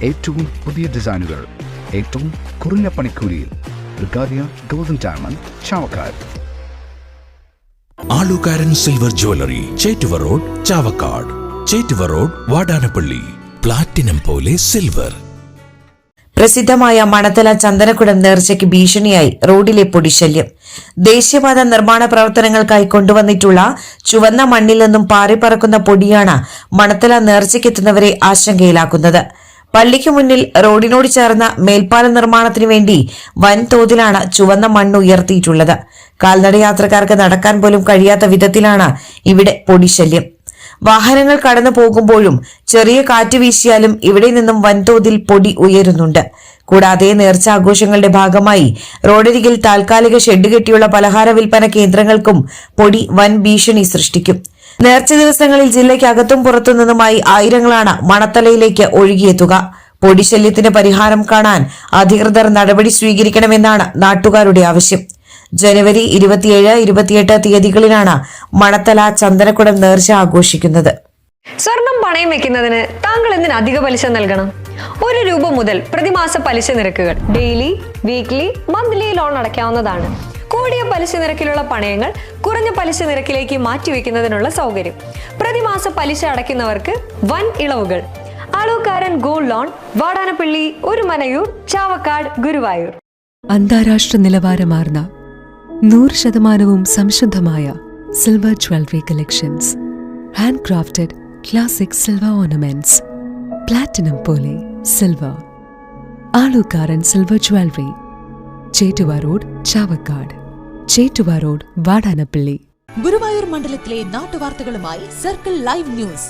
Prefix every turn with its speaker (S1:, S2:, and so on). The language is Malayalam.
S1: ഏറ്റവും പുതിയ ഡിസൈനുകൾ ഏറ്റവും കുറഞ്ഞ പണിക്കൂലിയിൽ Brigadia golden diamond Chavakkad.
S2: Alukaran silver jewellery, Chettuva road, Chavakkad. Chettuva road, Vadanappally. Platinum പോലെ സിൽവർ.
S3: പ്രസിദ്ധമായ മണത്തല ചന്ദനക്കുടം നേർച്ചയ്ക്ക് ഭീഷണിയായി റോഡിലെ പൊടിശല്യം. ദേശീയപാത നിർമ്മാണ പ്രവർത്തനങ്ങൾക്കായി കൊണ്ടുവന്നിട്ടുള്ള ചുവന്ന മണ്ണിൽ നിന്നും പാറിപ്പറക്കുന്ന പൊടിയാണ് മണത്തല നേർച്ചയ്ക്കെത്തുന്നവരെ ആശങ്കയിലാക്കുന്നത്. പള്ളിക്ക് മുന്നിൽ റോഡിനോട് ചേർന്ന മേൽപ്പാല നിർമ്മാണത്തിനു വേണ്ടി വൻതോതിലാണ് ചുവന്ന മണ്ണ് ഉയർത്തിയിട്ടുള്ളത്. കാൽനട യാത്രക്കാർക്ക് നടക്കാൻ പോലും കഴിയാത്ത വിധത്തിലാണ് ഇവിടെ പൊടിശല്യം. വാഹനങ്ങൾ കടന്നു പോകുമ്പോഴും ചെറിയ കാറ്റ് വീശിയാലും ഇവിടെ നിന്നും വൻതോതിൽ പൊടി ഉയരുന്നുണ്ട്. കൂടാതെ നേർച്ച ആഘോഷങ്ങളുടെ ഭാഗമായി റോഡരികിൽ താൽക്കാലിക ഷെഡ് കെട്ടിയുള്ള പലഹാര വിൽപ്പന കേന്ദ്രങ്ങൾക്കും പൊടി വൻ ഭീഷണി സൃഷ്ടിക്കും. നേർച്ച ദിവസങ്ങളിൽ ജില്ലയ്ക്കകത്തും പുറത്തു നിന്നുമായി ആയിരങ്ങളാണ് മണത്തലയിലേക്ക് ഒഴുകിയെത്തുക. പൊടിശല്യത്തിന് പരിഹാരം കാണാൻ അധികൃതർ നടപടി സ്വീകരിക്കണമെന്നാണ് നാട്ടുകാരുടെ ആവശ്യം. ജനുവരി 27, 28 തീയതികളിലാണ് മണത്തല ചന്ദനക്കുടം നേർച്ച ആഘോഷിക്കുന്നത്.
S4: സ്വർണം പണയം വെക്കുന്നതിന് താങ്കൾ എന്തിന് അധിക പലിശ നൽകണം? 1 രൂപ മുതൽ പ്രതിമാസ പലിശ നിരക്കുകൾ ഡെയിലി, വീക്ക്ലി, മന്ത്ലി ലോൺ അടയ്ക്കാവുന്നതാണ്. കൂടിയ പലിശ നിരക്കിലുള്ള പണയങ്ങൾ കുറഞ്ഞ പലിശ നിരക്കിലേക്ക് മാറ്റിവെക്കുന്നതിനുള്ള സൗകര്യം. പ്രതിമാസ പലിശ അടയ്ക്കുന്നവർക്ക് വൻ ഇളവുകൾ. Alukkaran gold loan, Vadanappally, Orumanayur, Chavakkad, Guruvayur.
S5: അന്താരാഷ്ട്ര നിലവാരമാർന്ന 100% സംശുദ്ധമായ silver jewellery collections. Hand crafted classic silver ornaments. Platinum പോലെ silver. Alukkaran silver jewellery, Chettuva road, Chavakkad. Chettuva road, Vadanappally.
S6: Guruvayur മണ്ഡലത്തിലെ നാട്ടുവാർത്തകളുമായി സർക്കിൾ ലൈവ് ന്യൂസ്.